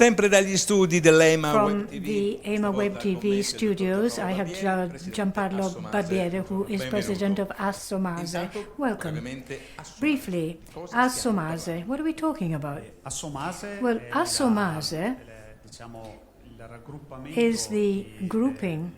Sempre dagli studi dell'EMA From Web TV. the EMA Web TV studios, I have Gianpaolo Barbieri, who is president of Assomase. Welcome. Briefly, Assomase, what are we talking about? Well, Assomase is the grouping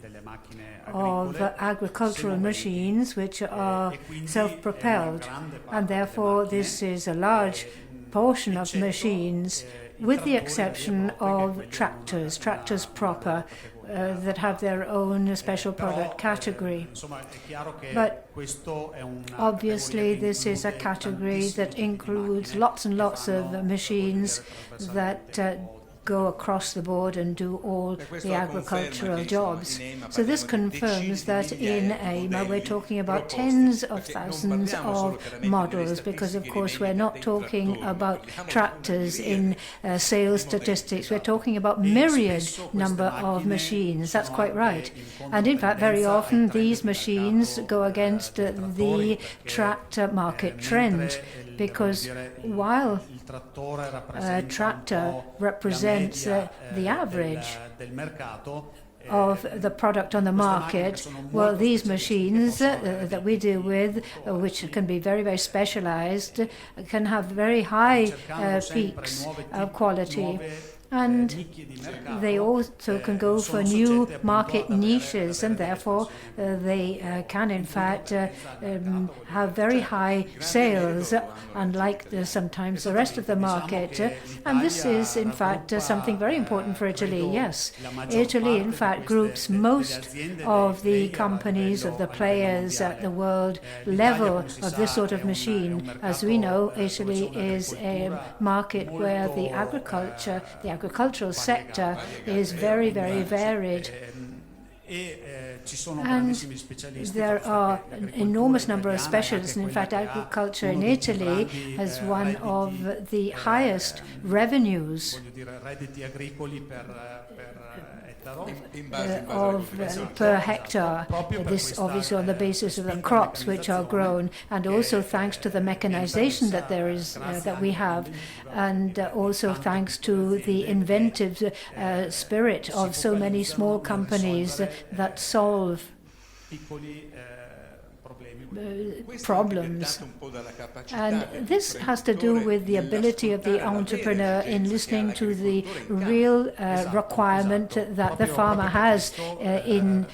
of agricultural machines which are self-propelled, and therefore this is a large portion of machines, with the exception of tractors proper, that have their own special product category. But obviously this is a category that includes lots and lots of machines that go across the board and do all the agricultural jobs. So this confirms that in EMA we're talking about tens of thousands of models, because of course we're not talking about tractors in sales statistics, we're talking about myriad number of machines. That's quite right. And in fact very often these machines go against the tractor market trend, because while a tractor represents the average of the product on the market, well, these machines that we deal with, which can be very, very specialized, can have very high peaks of quality. And they also can go for new market niches, and therefore they can in fact have very high sales, unlike sometimes the rest of the market. And this is in fact something very important for Italy. Yes, Italy in fact groups most of the companies, of the players at the world level of this sort of machine. As we know, Italy is a market where the agricultural sector is very, very varied. And there are an enormous number of specialists. In fact, agriculture in Italy has one of the highest revenues per hectare. This obviously on the basis of the crops which are grown, and also thanks to the mechanization that there is that we have, and also thanks to the inventive spirit of so many small companies that solve problems. And this has to do with the ability of the entrepreneur in listening to the real requirement that the farmer has in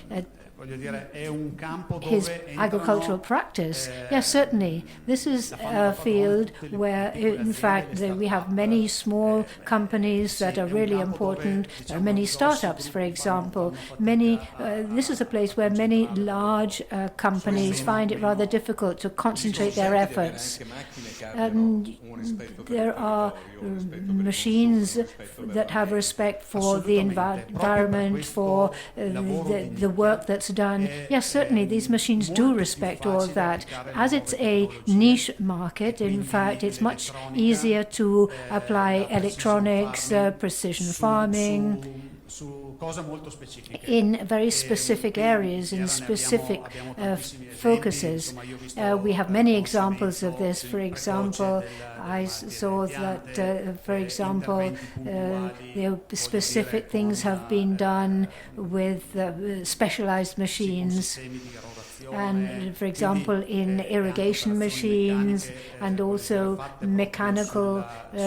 his agricultural practice. Yes, certainly. This is a field where, in fact, we have many small companies that are really important. There are many startups, for example. This is a place where many large companies find it rather difficult to concentrate their efforts. There are machines that have respect for the environment, for the work that's done. Yes, certainly these machines do respect all of that. As it's a niche market, in fact, it's much easier to apply electronics, precision farming, in very specific areas, in specific focuses. We have many examples of this. For example, I saw that, for example, specific things have been done with specialized machines. And, for example, in irrigation machines, and also mechanical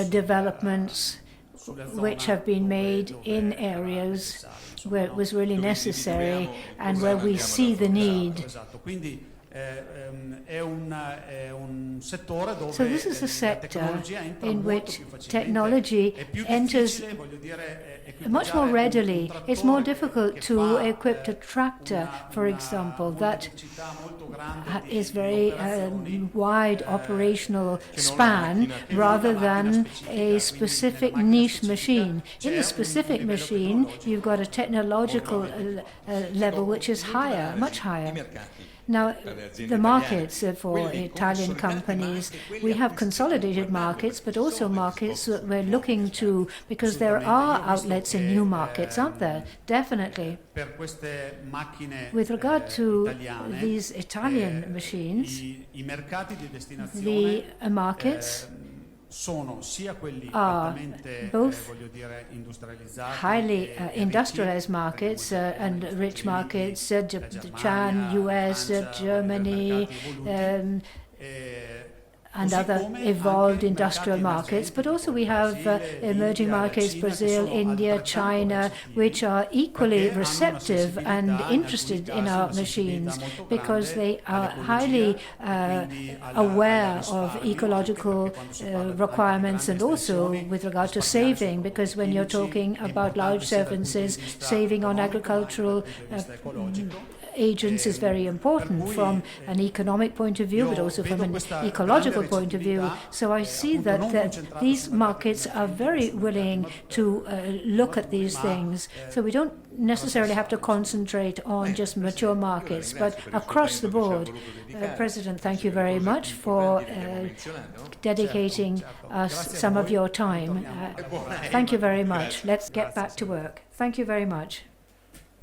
developments which have been made in areas where it was really necessary and where we see the need. So this is a sector in which technology enters much more readily. It's more difficult to equip a tractor, for example, that is very wide operational span, rather than a specific niche machine. In the specific machine, you've got a technological level which is higher, much higher. Now, the markets for Italian companies, we have consolidated markets, but also markets that we're looking to, because there are outlets in new markets, aren't there? Definitely. With regard to these Italian machines, the markets are both highly industrialized markets and rich markets, Japan, US, Germany, and other evolved industrial markets, but also we have emerging markets, Brazil, India, China, which are equally receptive and interested in our machines because they are highly aware of ecological requirements and also with regard to saving, because when you're talking about large services, saving on agricultural agents is very important from an economic point of view, but also from an ecological point of view. So I see that these markets are very willing to look at these things. So we don't necessarily have to concentrate on just mature markets, but across the board. President, thank you very much for dedicating us some of your time. Thank you very much. Let's get back to work. Thank you very much.